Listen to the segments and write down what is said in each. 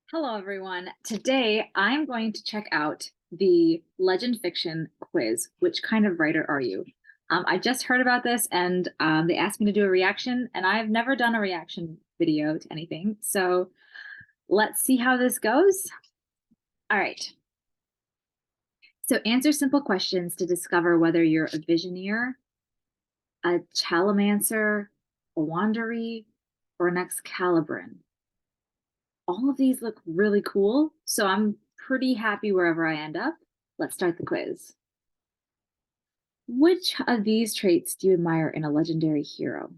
Hello, everyone. Today, I'm going to check out the legend fiction quiz. Which kind of writer are you? I just heard about this and they asked me to do a reaction, and I've never done a reaction video to anything. So let's see how this goes. All right. So answer simple questions to discover whether you're a visioneer, a chalomancer, a wandery, or an Excalibrin. All of these look really cool, so I'm pretty happy wherever I end up. Let's start the quiz. Which of these traits do you admire in a legendary hero?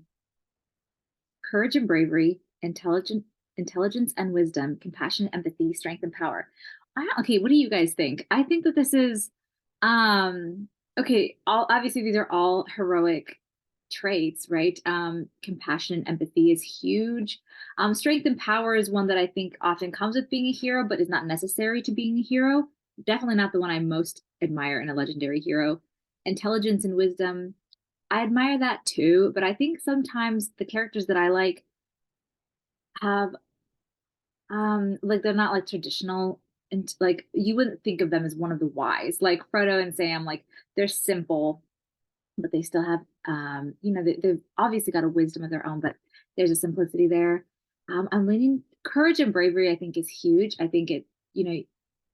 Courage and bravery, intelligence and wisdom, compassion, empathy, strength, and power. Okay, what do you guys think? I think that this is um okay, all obviously these are all heroic traits, right? Compassion and empathy is huge. Strength and power is one that I think often comes with being a hero, but is not necessary to being a hero. Definitely not the one I most admire in a legendary hero. Intelligence and wisdom, I admire that too, but I think sometimes the characters that I like have like they're not like traditional, and like you wouldn't think of them as one of the wise. Like Frodo and Sam, like they're simple, but they still have they've obviously got a wisdom of their own, but there's a simplicity there. I'm leaning courage and bravery, I think is huge. I think you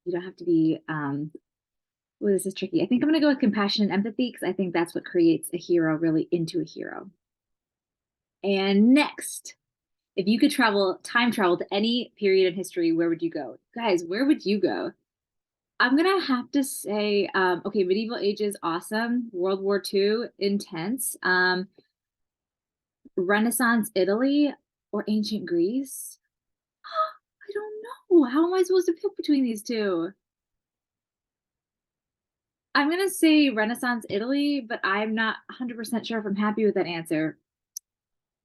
don't have to be well, this is tricky. I think I'm gonna go with compassion and empathy because I think that's what creates a hero really into a hero. And next, if you could time travel to any period in history, where would you go? Guys, where would you go? I'm gonna have to say, okay, medieval ages, awesome. World War II, intense. Renaissance Italy or ancient Greece? I don't know. How am I supposed to pick between these two? I'm gonna say Renaissance Italy, but I'm not 100% sure if I'm happy with that answer.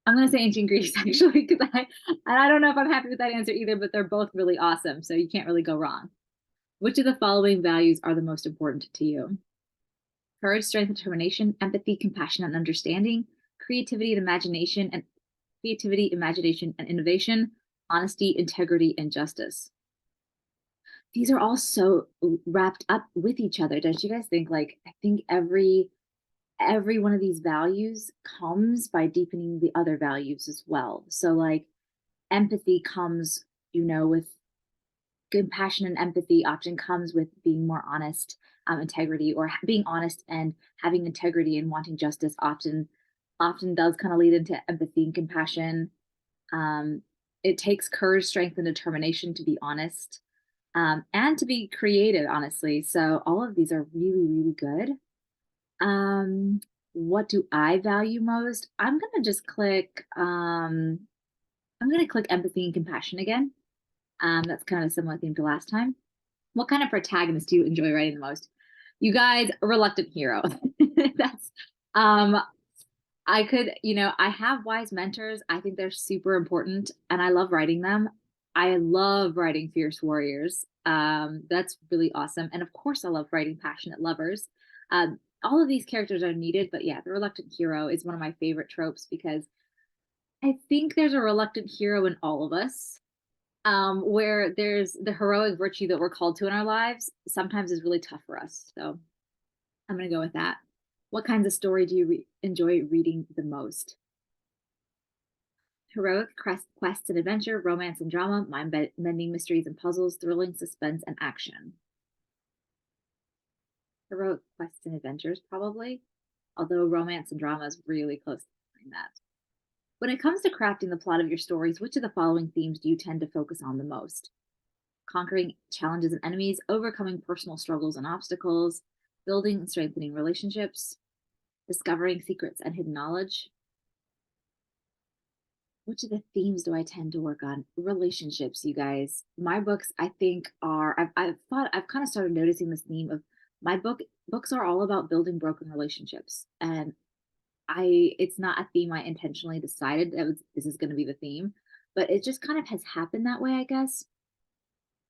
I'm gonna say ancient Greece actually, because I don't know if I'm happy with that answer either, but they're both really awesome, so you can't really go wrong. Which of the following values are the most important to you? Courage, strength, determination, empathy, compassion, and understanding, creativity and imagination and innovation, honesty, integrity, and justice. These are all so wrapped up with each other, don't you guys think? Like, I think every one of these values comes by deepening the other values as well. So like empathy comes, with compassion, and empathy often comes with being more honest, integrity, or being honest and having integrity and wanting justice often does kind of lead into empathy and compassion. Um, it takes courage, strength, and determination to be honest, and to be creative, honestly. So all of these are really, really good. What do I value most? I'm gonna click empathy and compassion again. That's kind of a similar theme to last time. What kind of protagonist do you enjoy writing the most? You guys, a reluctant hero. That's um I have wise mentors. I think they're super important and I love writing them. I love writing fierce warriors. That's really awesome. And of course I love writing passionate lovers. All of these characters are needed, but yeah, the reluctant hero is one of my favorite tropes because I think there's a reluctant hero in all of us, where there's the heroic virtue that we're called to in our lives sometimes is really tough for us. So I'm going to go with that. What kinds of story do you enjoy reading the most? Heroic quests and adventure, romance and drama, mind-bending mysteries and puzzles, thrilling suspense and action. Heroic quests and adventures, probably, although romance and drama is really close to that. When it comes to crafting the plot of your stories, which of the following themes do you tend to focus on the most? Conquering challenges and enemies, overcoming personal struggles and obstacles, building and strengthening relationships, discovering secrets and hidden knowledge. Which of the themes do I tend to work on? Relationships, you guys. My books, I think, I've kind of started noticing this theme of my books are all about building broken relationships. And it's not a theme I intentionally decided this is going to be the theme, but it just kind of has happened that way, I guess.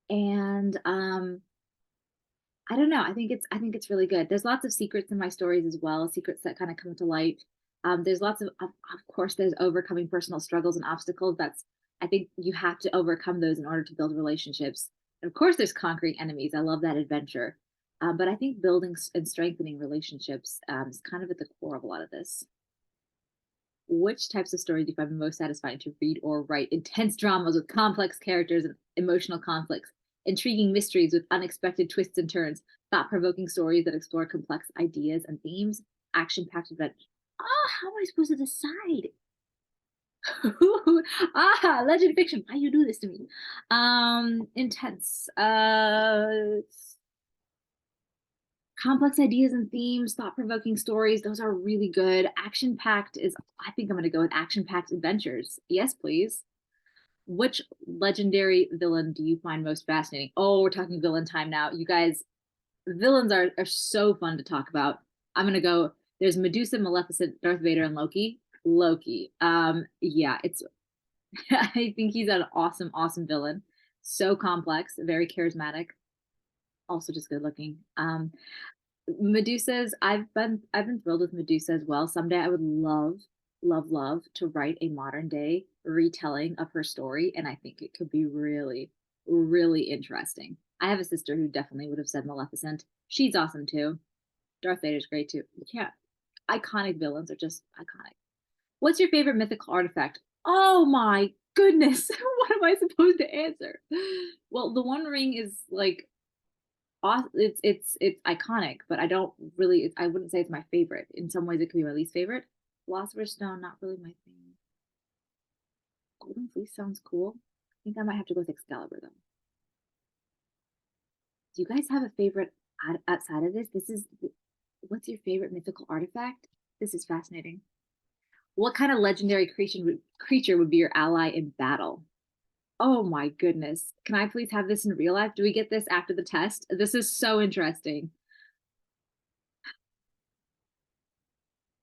And I don't know. I think it's really good. There's lots of secrets in my stories as well, secrets that kind of come to light. There's lots of course, there's overcoming personal struggles and obstacles. I think you have to overcome those in order to build relationships. And of course, there's conquering enemies. I love that adventure. But I think building and strengthening relationships is kind of at the core of a lot of this. Which types of stories do you find most satisfying to read or write? Intense dramas with complex characters and emotional conflicts, intriguing mysteries with unexpected twists and turns, thought provoking stories that explore complex ideas and themes, action packed adventure. Oh, how am I supposed to decide? Legend fiction. Why you do this to me? Intense. Complex ideas and themes, thought-provoking stories. Those are really good. Action-packed is. I think I'm going to go with action-packed adventures. Yes, please. Which legendary villain do you find most fascinating? Oh, we're talking villain time now. You guys, villains are so fun to talk about. I'm gonna go. There's Medusa, Maleficent, Darth Vader, and Loki. Loki. Yeah, it's I think he's an awesome villain. So complex, very charismatic, also just good looking. Medusa's I've been thrilled with Medusa as well. Someday I would love to write a modern day retelling of her story, and I think it could be really interesting. I have a sister who definitely would have said Maleficent. She's awesome too. Darth Vader's great too. Yeah, iconic villains are just iconic. What's your favorite mythical artifact? Oh my goodness. What am I supposed to answer? Well, the One Ring is like it's iconic, but I don't really I wouldn't say it's my favorite. In some ways it could be my least favorite. Philosopher's Stone, not really my thing. Golden Fleece sounds cool. I think I might have to go with Excalibur though. Do you guys have a favorite outside of this? This is what's your favorite mythical artifact? This is fascinating. What kind of legendary creature would be your ally in battle? Oh my goodness. Can I please have this in real life? Do we get this after the test? This is so interesting.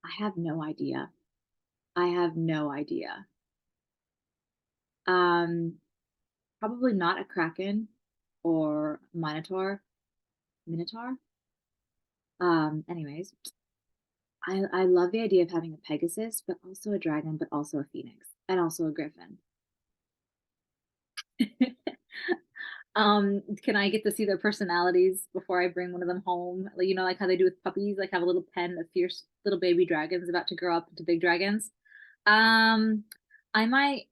I have no idea. I have no idea. Um, Probably not a kraken or minotaur. Minotaur. Anyways, I love the idea of having a Pegasus, but also a dragon, but also a phoenix, and also a griffin. Can I get to see their personalities before I bring one of them home? Like, like how they do with puppies, like have a little pen of fierce little baby dragons about to grow up into big dragons. Um, I might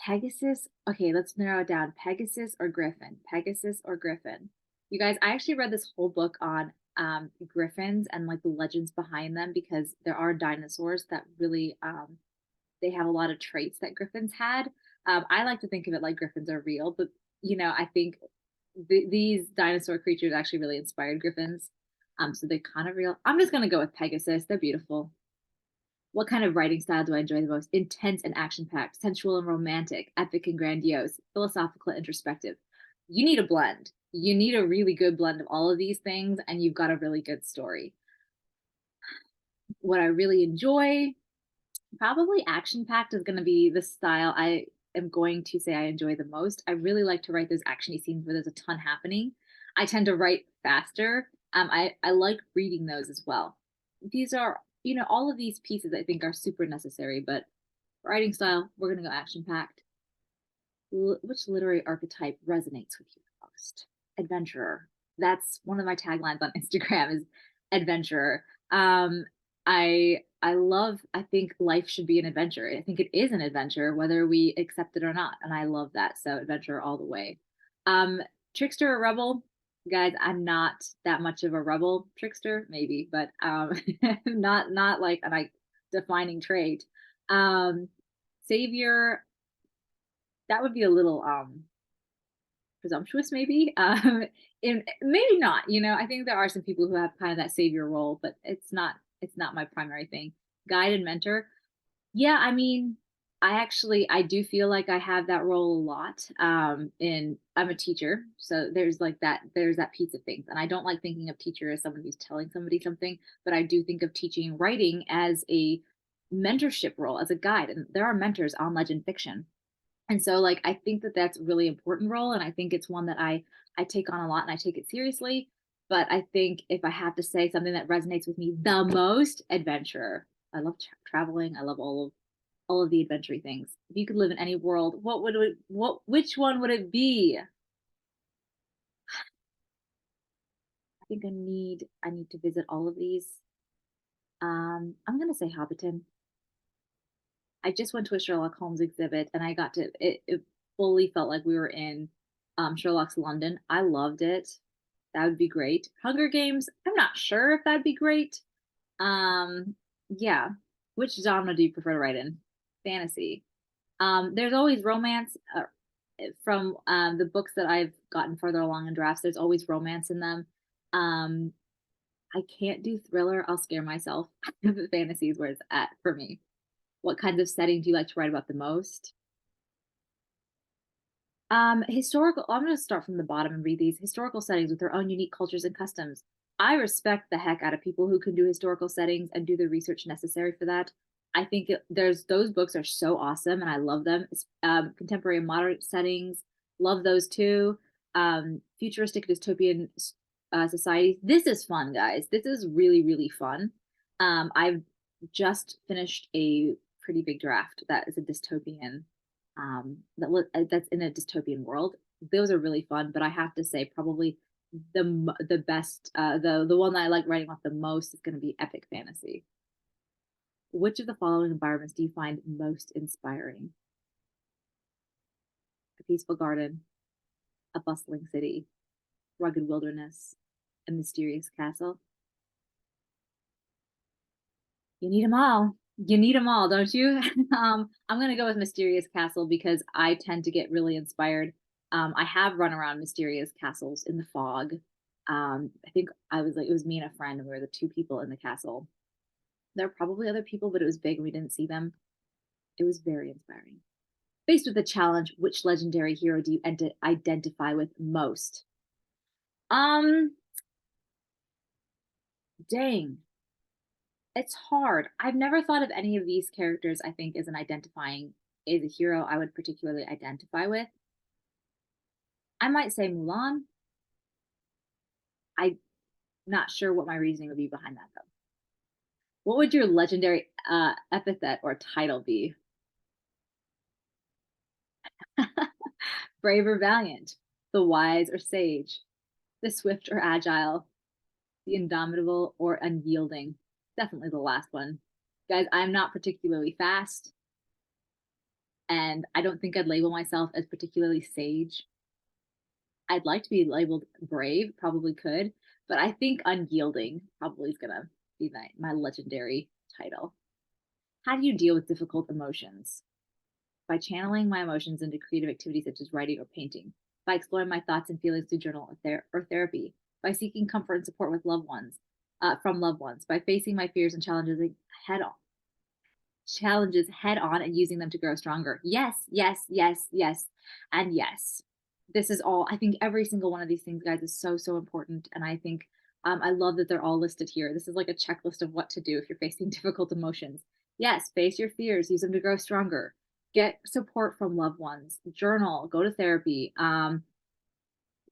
Pegasus. Okay, let's narrow it down. Pegasus or Griffin? Pegasus or Griffin? You guys, I actually read this whole book on griffins and like the legends behind them because there are dinosaurs that really they have a lot of traits that griffins had. I like to think of it like griffins are real, but I think these dinosaur creatures actually really inspired griffins. So they're kind of real. I'm just gonna go with Pegasus. They're beautiful. What kind of writing style do I enjoy the most? Intense and action packed, sensual and romantic, epic and grandiose, philosophical and introspective. You need a blend. You need a really good blend of all of these things, and you've got a really good story. What I really enjoy, probably action packed, is going to be the style I am going to say I enjoy the most. I really like to write those actiony scenes where there's a ton happening. I tend to write faster. I like reading those as well. These are, all of these pieces I think are super necessary, but writing style, we're going to go action packed. Which literary archetype resonates with you the most? Adventurer. That's one of my taglines on Instagram is adventurer. I think life should be an adventure. I think it is an adventure, whether we accept it or not. And I love that. So adventure all the way. Trickster or rebel? Guys, I'm not that much of a rebel. Trickster, maybe, but not like a defining trait. Um, Savior, that would be a little presumptuous maybe in maybe not, I think there are some people who have kind of that savior role, but it's not my primary thing. Guide and mentor, yeah, I mean, I do feel like I have that role a lot. In I'm a teacher, so there's that piece of things, and I don't like thinking of teacher as someone who's telling somebody something, but I do think of teaching writing as a mentorship role, as a guide, and there are mentors on legend fiction. And so like I think that that's a really important role, and I think it's one that I take on a lot and I take it seriously. But I think if I have to say something that resonates with me the most, adventure. I love traveling. I love all of the adventure things. If you could live in any world, which one would it be? I think I need to visit all of these. I'm gonna say Hobbiton. I just went to a Sherlock Holmes exhibit and I got to it fully felt like we were in Sherlock's London. I loved it. That would be great. Hunger Games, I'm not sure if that'd be great. Um, yeah. Which genre do you prefer to write in? Fantasy. There's always romance from the books that I've gotten further along in drafts. There's always romance in them. Um, I can't do thriller. I'll scare myself. Fantasy is where it's at for me. What kinds of settings do you like to write about the most? Historical, I'm going to start from the bottom and read these historical settings with their own unique cultures and customs. I respect the heck out of people who can do historical settings and do the research necessary for that. I think there's those books are so awesome and I love them. Contemporary and modern settings, love those too. Futuristic dystopian societies. This is fun, guys. This is really, really fun. I've just finished a pretty big draft that is a dystopian that's in a dystopian world. Those are really fun, but I have to say probably the best the one that I like writing off the most is going to be epic fantasy. Which of the following environments do you find most inspiring? A peaceful garden, a bustling city, rugged wilderness, a mysterious castle. You need them all. You need them all, don't you? I'm gonna go with Mysterious Castle because I tend to get really inspired. I have run around mysterious castles in the fog. I think I was like it was me and a friend, and we were the two people in the castle. There were probably other people, but it was big and we didn't see them. It was very inspiring. Faced with the challenge, which legendary hero do you identify with most? Um, dang, it's hard. I've never thought of any of these characters, I think, as an identifying as a hero I would particularly identify with. I might say Mulan. I'm not sure what my reasoning would be behind that though. What would your legendary epithet or title be? Brave or valiant, the wise or sage, the swift or agile, the indomitable or unyielding. Definitely the last one. Guys, I'm not particularly fast, and I don't think I'd label myself as particularly sage. I'd like to be labeled brave, probably could, but I think unyielding probably is gonna be my legendary title. How do you deal with difficult emotions? By channeling my emotions into creative activities such as writing or painting, by exploring my thoughts and feelings through journal or therapy, by seeking comfort and support with loved ones, from loved ones, by facing my fears and head on, challenges head on and using them to grow stronger. Yes, yes, yes, yes, and yes. This is all, I think every single one of these things, guys, is so, so important. And I think I love that they're all listed here. This is like a checklist of what to do if you're facing difficult emotions. Yes, face your fears, use them to grow stronger. Get support from loved ones, journal, go to therapy,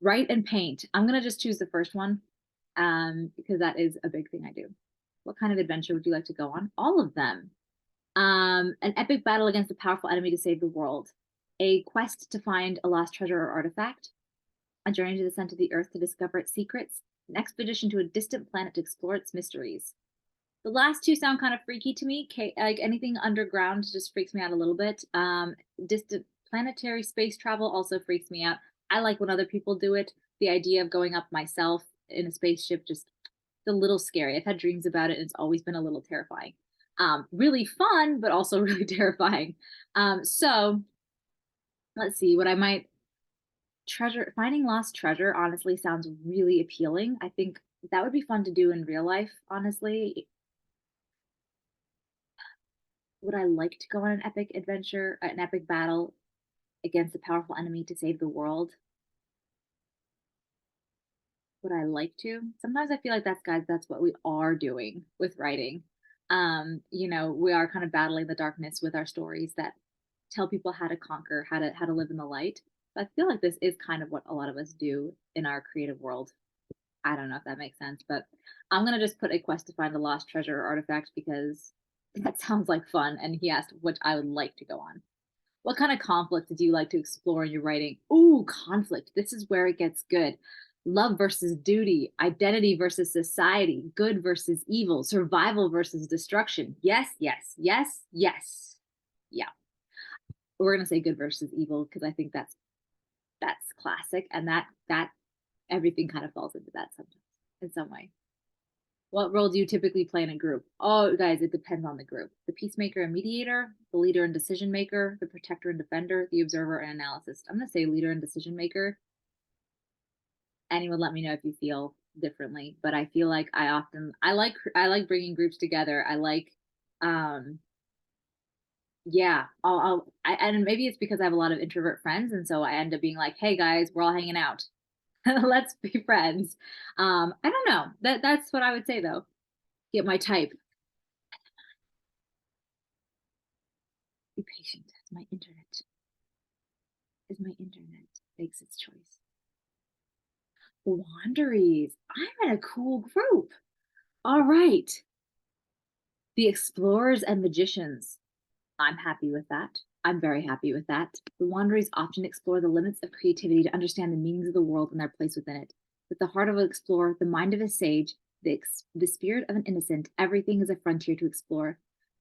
write and paint. I'm going to just choose the first one because that is a big thing I do. What kind of adventure would you like to go on? All of them. An epic battle against a powerful enemy to save the world, a quest to find a lost treasure or artifact, a journey to the center of the earth to discover its secrets, an expedition to a distant planet to explore its mysteries. The last two sound kind of freaky to me. Like anything underground just freaks me out a little bit. Distant planetary space travel also freaks me out. I like when other people do it. The idea of going up myself in a spaceship just a little scary. I've had dreams about it and it's always been a little terrifying. Really fun, but also really terrifying. So let's see what I might finding lost treasure honestly sounds really appealing. I think that would be fun to do in real life, honestly. Would I like to go on an epic adventure, an epic battle against a powerful enemy to save the world? Would I like to? Sometimes I feel like that's what we are doing with writing. We are kind of battling the darkness with our stories that tell people how to conquer, how to live in the light. But I feel like this is kind of what a lot of us do in our creative world. I don't know if that makes sense, but I'm gonna just put a quest to find a lost treasure or artifact because That sounds like fun. And he asked what I would like to go on. What kind of conflict do you like to explore in your writing? Ooh, conflict. This is where it gets good. Love versus duty, identity versus society, good versus evil, survival versus destruction. Yes, yes, yes, yes. Yeah. We're gonna say good versus evil because I think that's classic, and that everything kind of falls into that sometimes in some way. What role do you typically play in a group? Oh, guys, it depends on the group. The peacemaker and mediator, the leader and decision maker, the protector and defender, the observer and analyst. I'm going to say leader and decision maker. Anyone let me know if you feel differently, but I feel like I like bringing groups together. I like yeah, and maybe it's because I have a lot of introvert friends and so I end up being like, "Hey guys, we're all hanging out. Let's be friends." I don't know. That's what I would say though. Get my type. Be patient. As my internet makes its choice. Wanderies. I'm in a cool group. All right. The explorers and magicians. I'm happy with that. I'm very happy with that. The wanderers often explore the limits of creativity to understand the meanings of the world and their place within it. With the heart of an explorer, the mind of a sage, the spirit of an innocent, everything is a frontier to explore.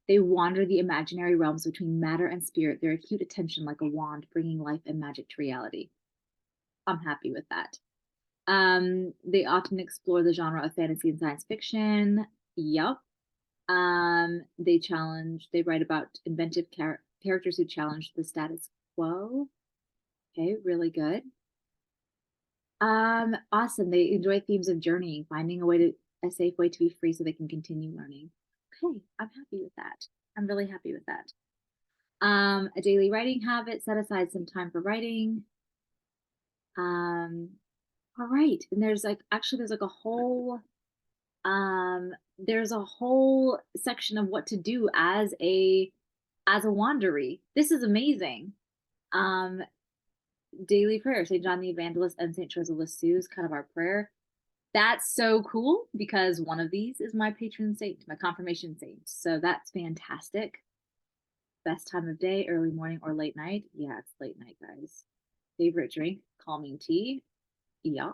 They wander the imaginary realms between matter and spirit, their acute attention like a wand, bringing life and magic to reality. I'm happy with that. They often explore the genre of fantasy and science fiction. Yup. They write about inventive characters who challenge the status quo. Okay, really good. Awesome. They enjoy themes of journeying, finding a safe way to be free so they can continue learning. Okay, I'm happy with that. I'm really happy with that. A daily writing habit, set aside some time for writing. Um, all right. And there's like a whole there's a whole section of what to do as a wandery. This is amazing. Um, daily prayer, St. John the Evangelist and St. Choice of Lisieux is kind of our prayer. That's so cool because one of these is my patron saint, my confirmation saint. So that's fantastic. Best time of day, early morning or late night? Yeah, it's late night, guys. Favorite drink, calming tea. Yeah.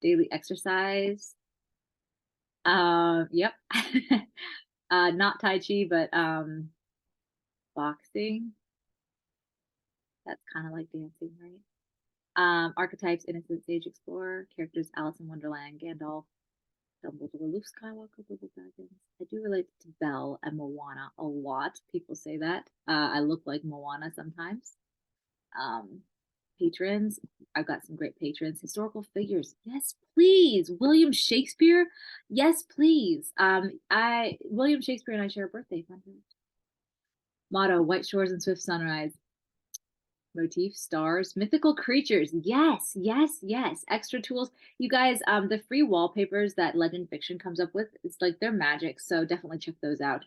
Daily exercise. Yep. Not Tai Chi, but boxing. That's kind of like dancing, right? Archetypes, innocent sage explorer, characters, Alice in Wonderland, Gandalf, Dumbledore, Luke Skywalker, Bilbo Baggins. I do relate to Belle and Moana a lot. People say that. I look like Moana sometimes. Um, patrons, I've got some great patrons. Historical figures, yes, please. William Shakespeare, yes, please. I William Shakespeare and I share a birthday. Fun fact. Motto: White shores and swift sunrise. Motif: stars, mythical creatures. Yes, yes, yes. Extra tools. You guys, the free wallpapers that Legend Fiction comes up with, it's like they're magic. So definitely check those out.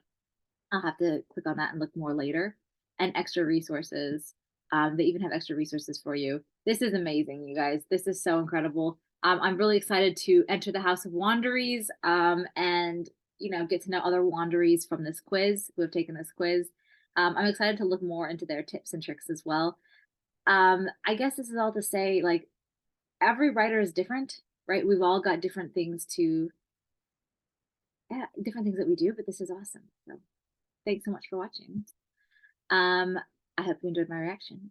I'll have to click on that and look more later. And extra resources. They even have extra resources for you. This is amazing, you guys. This is so incredible. I'm really excited to enter the House of Wanderies and get to know other Wanderies from this quiz who have taken this quiz. I'm excited to look more into their tips and tricks as well. I guess this is all to say, like, every writer is different, right? We've all got yeah, different things that we do, but this is awesome. So thanks so much for watching. Um, I hope you enjoyed my reaction.